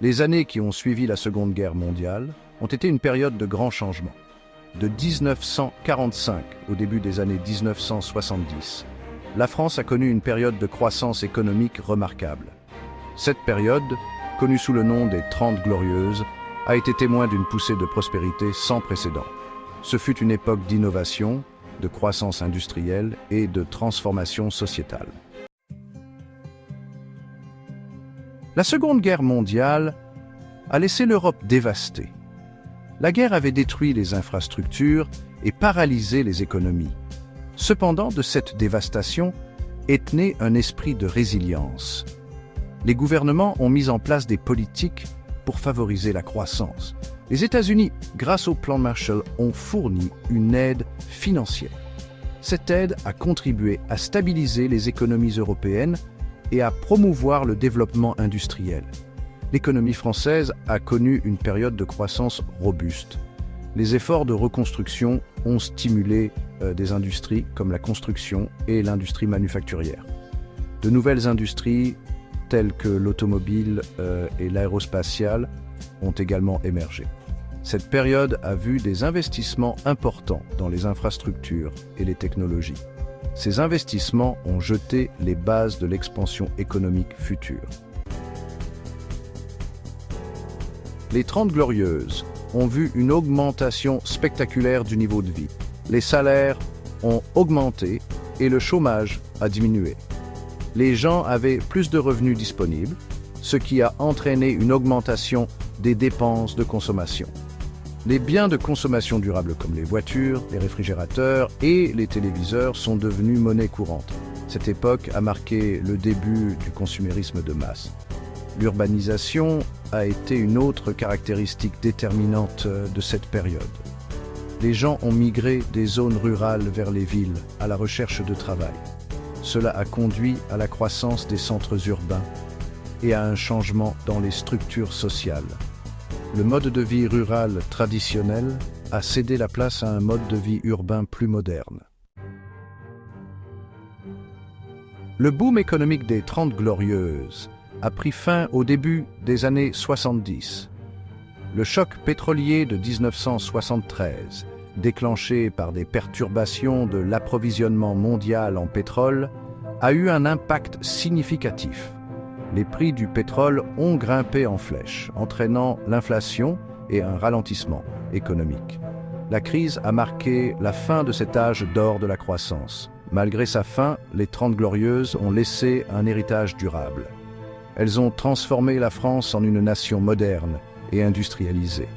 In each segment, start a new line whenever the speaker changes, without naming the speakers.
Les années qui ont suivi la Seconde Guerre mondiale ont été une période de grands changements. De 1945 au début des années 1970, la France a connu une période de croissance économique remarquable. Cette période, connue sous le nom des 30 Glorieuses, a été témoin d'une poussée de prospérité sans précédent. Ce fut une époque d'innovation, de croissance industrielle et de transformation sociétale. La Seconde Guerre mondiale a laissé l'Europe dévastée. La guerre avait détruit les infrastructures et paralysé les économies. Cependant, de cette dévastation est né un esprit de résilience. Les gouvernements ont mis en place des politiques pour favoriser la croissance. Les États-Unis, grâce au plan Marshall, ont fourni une aide financière. Cette aide a contribué à stabiliser les économies européennes et à promouvoir le développement industriel. L'économie française a connu une période de croissance robuste. Les efforts de reconstruction ont stimulé des industries comme la construction et l'industrie manufacturière. De nouvelles industries telles que l'automobile et l'aérospatiale ont également émergé. Cette période a vu des investissements importants dans les infrastructures et les technologies. Ces investissements ont jeté les bases de l'expansion économique future. Les 30 Glorieuses ont vu une augmentation spectaculaire du niveau de vie. Les salaires ont augmenté et le chômage a diminué. Les gens avaient plus de revenus disponibles, ce qui a entraîné une augmentation des dépenses de consommation. Les biens de consommation durable comme les voitures, les réfrigérateurs et les téléviseurs sont devenus monnaie courante. Cette époque a marqué le début du consumérisme de masse. L'urbanisation a été une autre caractéristique déterminante de cette période. Les gens ont migré des zones rurales vers les villes à la recherche de travail. Cela a conduit à la croissance des centres urbains et à un changement dans les structures sociales. Le mode de vie rural traditionnel a cédé la place à un mode de vie urbain plus moderne. Le boom économique des 30 Glorieuses a pris fin au début des années 70. Le choc pétrolier de 1973, déclenché par des perturbations de l'approvisionnement mondial en pétrole, a eu un impact significatif. Les prix du pétrole ont grimpé en flèche, entraînant l'inflation et un ralentissement économique. La crise a marqué la fin de cet âge d'or de la croissance. Malgré sa fin, les 30 Glorieuses ont laissé un héritage durable. Elles ont transformé la France en une nation moderne et industrialisée.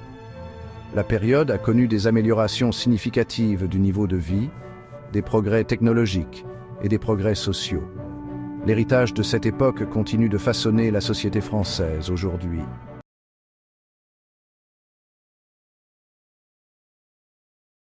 La période a connu des améliorations significatives du niveau de vie, des progrès technologiques et des progrès sociaux. L'héritage de cette époque continue de façonner la société française aujourd'hui.